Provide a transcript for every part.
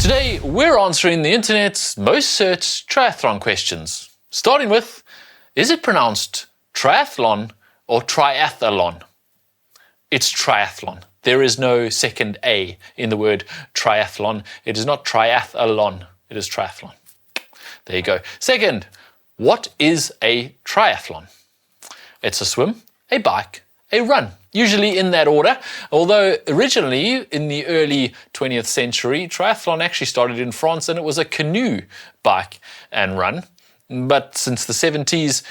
Today, we're answering the internet's most searched triathlon questions. Starting with, is it pronounced triathlon or triathlon? It's triathlon. There is no second A in the word triathlon. It is not triathlon, it is triathlon. There you go. Second, what is a triathlon? It's a swim, a bike, a run, usually in that order. Although originally in the early 20th century, triathlon actually started in France and it was a canoe, bike and run. But since the 70s,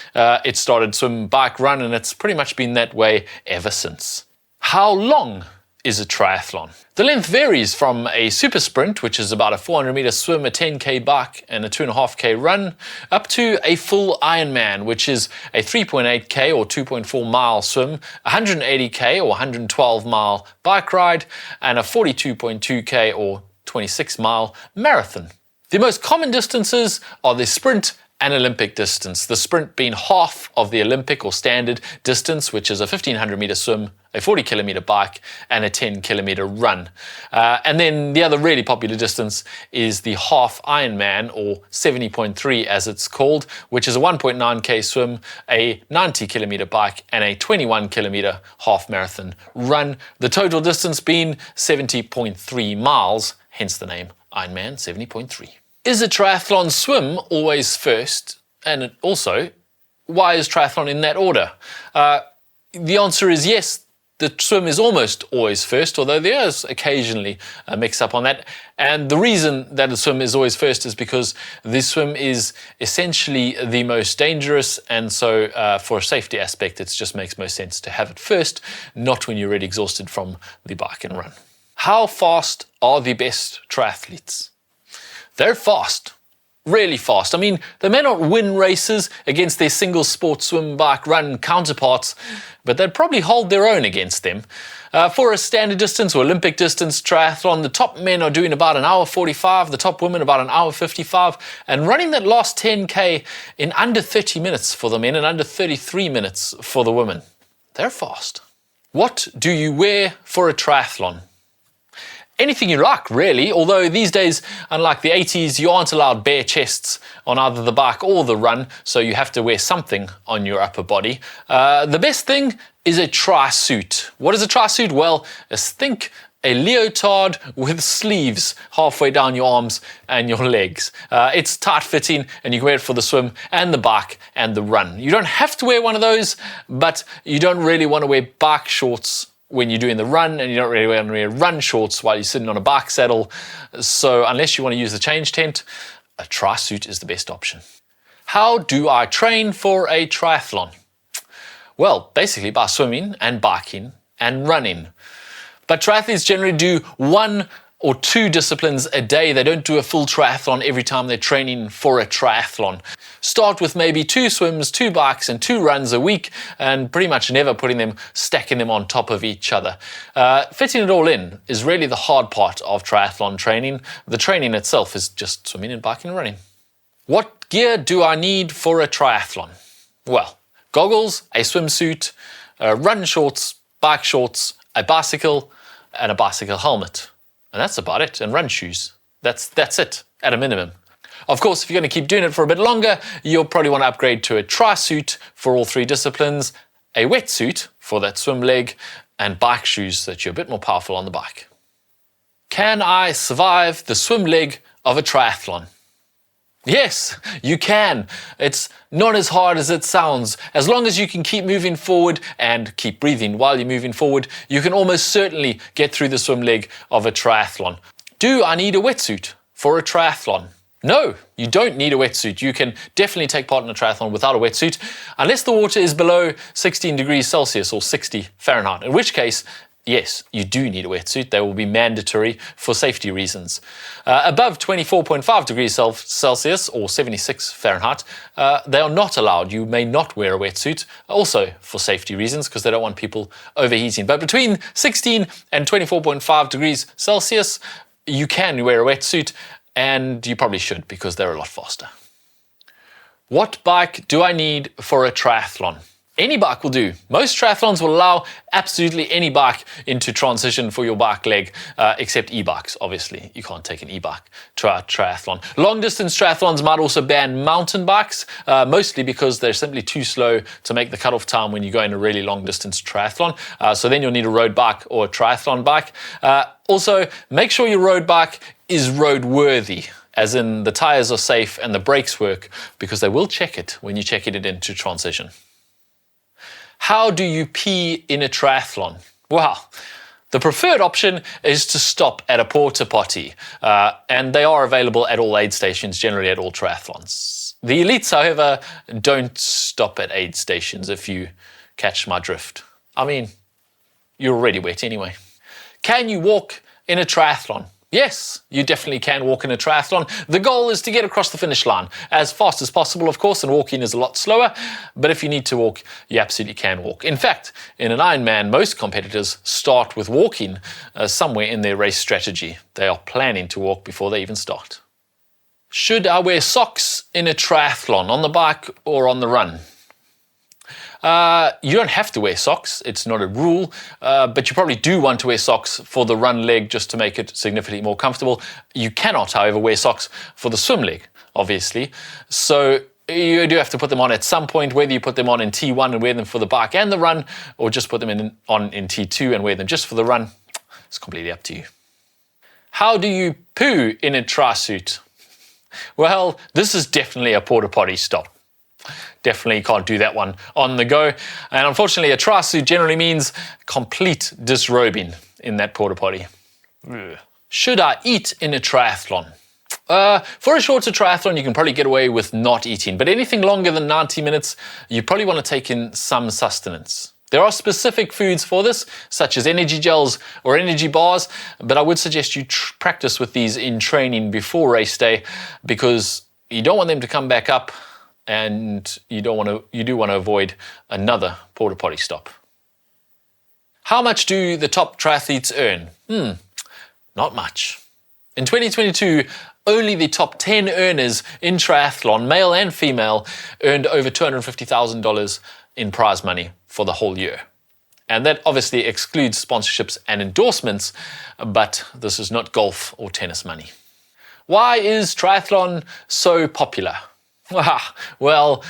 it started swim, bike, run, and it's pretty much been that way ever since. How long is a triathlon? The length varies from a super sprint, which is about a 400-meter swim, a 10k bike, and a 2.5k run, up to a full Ironman, which is a 3.8k or 2.4 mile swim, 180k or 112 mile bike ride, and a 42.2k or 26 mile marathon. The most common distances are the sprint and Olympic distance, the sprint being half of the Olympic or standard distance, which is a 1,500-meter swim, a 40-kilometer bike, and a 10-kilometer run. And then the other really popular distance is the half Ironman, or 70.3 as it's called, which is a 1.9k swim, a 90-kilometer bike, and a 21-kilometer half marathon run. The total distance being 70.3 miles, hence the name Ironman 70.3. Is a triathlon swim always first? And also, why is triathlon in that order? The answer is yes, the swim is almost always first, although there is occasionally a mix-up on that. And the reason that the swim is always first is because the swim is essentially the most dangerous, and so for a safety aspect, it just makes most sense to have it first, not when you're already exhausted from the bike and run. How fast are the best triathletes? They're fast, really fast. I mean, they may not win races against their single sport swim, bike, run counterparts, but they'd probably hold their own against them. For a standard distance or Olympic distance triathlon, the top men are doing about an hour 45, the top women about an hour 55, and running that last 10k in under 30 minutes for the men and under 33 minutes for the women. They're fast. What do you wear for a triathlon? Anything you like, really, although these days, unlike the 80s, you aren't allowed bare chests on either the bike or the run, so you have to wear something on your upper body. The best thing is a tri-suit. What is a tri-suit? Well, think a leotard with sleeves halfway down your arms and your legs. It's tight-fitting, and you can wear it for the swim and the bike and the run. You don't have to wear one of those, but you don't really want to wear bike shorts when you're doing the run, and you don't really want to wear run shorts while you're sitting on a bike saddle. So unless you want to use the change tent, a tri-suit is the best option. How do I train for a triathlon? Well, basically by swimming and biking and running. But triathletes generally do 1 or 2 disciplines a day. They don't do a full triathlon every time they're training for a triathlon. Start with maybe 2 swims, 2 bikes, and 2 runs a week, and pretty much never stacking them on top of each other. Fitting it all in is really the hard part of triathlon training. The training itself is just swimming and biking and running. What gear do I need for a triathlon? Well, goggles, a swimsuit, run shorts, bike shorts, a bicycle, and a bicycle helmet. And that's about it, and run shoes. That's it, at a minimum. Of course, if you're going to keep doing it for a bit longer, you'll probably want to upgrade to a tri-suit for all 3 disciplines, a wetsuit for that swim leg, and bike shoes so that you're a bit more powerful on the bike. Can I survive the swim leg of a triathlon? Yes, you can. It's not as hard as it sounds. As long as you can keep moving forward and keep breathing while you're moving forward, you can almost certainly get through the swim leg of a triathlon. Do I need a wetsuit for a triathlon? No, you don't need a wetsuit. You can definitely take part in a triathlon without a wetsuit, unless the water is below 16 degrees Celsius or 60 Fahrenheit, in which case, yes, you do need a wetsuit. They will be mandatory for safety reasons. Above 24.5 degrees Celsius or 76 Fahrenheit, they are not allowed. You may not wear a wetsuit, also for safety reasons, because they don't want people overheating. But between 16 and 24.5 degrees Celsius, you can wear a wetsuit, and you probably should because they're a lot faster. What bike do I need for a triathlon? Any bike will do. Most triathlons will allow absolutely any bike into transition for your bike leg, except e-bikes, obviously. You can't take an e-bike to a triathlon. Long distance triathlons might also ban mountain bikes, mostly because they're simply too slow to make the cutoff time when you go in a really long distance triathlon. So then you'll need a road bike or a triathlon bike. Also, make sure your road bike is roadworthy, as in the tires are safe and the brakes work, because they will check it when you check it into transition. How do you pee in a triathlon? Well, the preferred option is to stop at a porta potty, and they are available at all aid stations, generally at all triathlons. The elites, however, don't stop at aid stations, if you catch my drift. I mean, you're already wet anyway. Can you walk in a triathlon? Yes, you definitely can walk in a triathlon. The goal is to get across the finish line as fast as possible, of course, and walking is a lot slower. But if you need to walk, you absolutely can walk. In fact, in an Ironman, most competitors start with walking somewhere in their race strategy. They are planning to walk before they even start. Should I wear socks in a triathlon, on the bike or on the run? You don't have to wear socks, it's not a rule, but you probably do want to wear socks for the run leg just to make it significantly more comfortable. You cannot, however, wear socks for the swim leg, obviously. So you do have to put them on at some point, whether you put them on in T1 and wear them for the bike and the run, or just put them on in T2 and wear them just for the run. It's completely up to you. How do you poo in a tri-suit? Well, this is definitely a porta potty stop. Definitely can't do that one on the go. And unfortunately, a tri-suit generally means complete disrobing in that porta potty. Should I eat in a triathlon? For a shorter triathlon, you can probably get away with not eating, but anything longer than 90 minutes, you probably want to take in some sustenance. There are specific foods for this, such as energy gels or energy bars, but I would suggest you practice with these in training before race day, because you don't want them to come back up, and you do want to avoid another porta potty stop. How much do the top triathletes earn? Not much. In 2022, only the top 10 earners in triathlon, male and female, earned over $250,000 in prize money for the whole year. And that obviously excludes sponsorships and endorsements, but this is not golf or tennis money. Why is triathlon so popular? Well,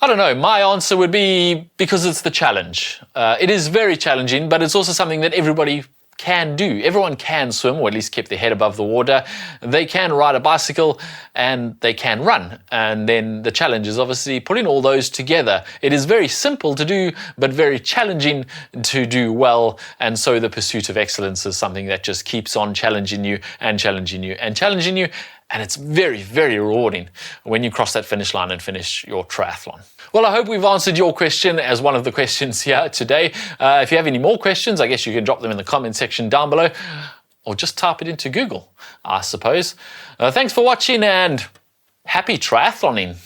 I don't know. My answer would be because it's the challenge. It is very challenging, but it's also something that everybody can do. Everyone can swim, or at least keep their head above the water. They can ride a bicycle and they can run. And then the challenge is obviously putting all those together. It is very simple to do, but very challenging to do well. And so the pursuit of excellence is something that just keeps on challenging you and challenging you and challenging you. And it's very, very rewarding when you cross that finish line and finish your triathlon. Well, I hope we've answered your question as one of the questions here today. If you have any more questions, I guess you can drop them in the comment section down below, or just type it into Google, I suppose. Thanks for watching, and happy triathloning.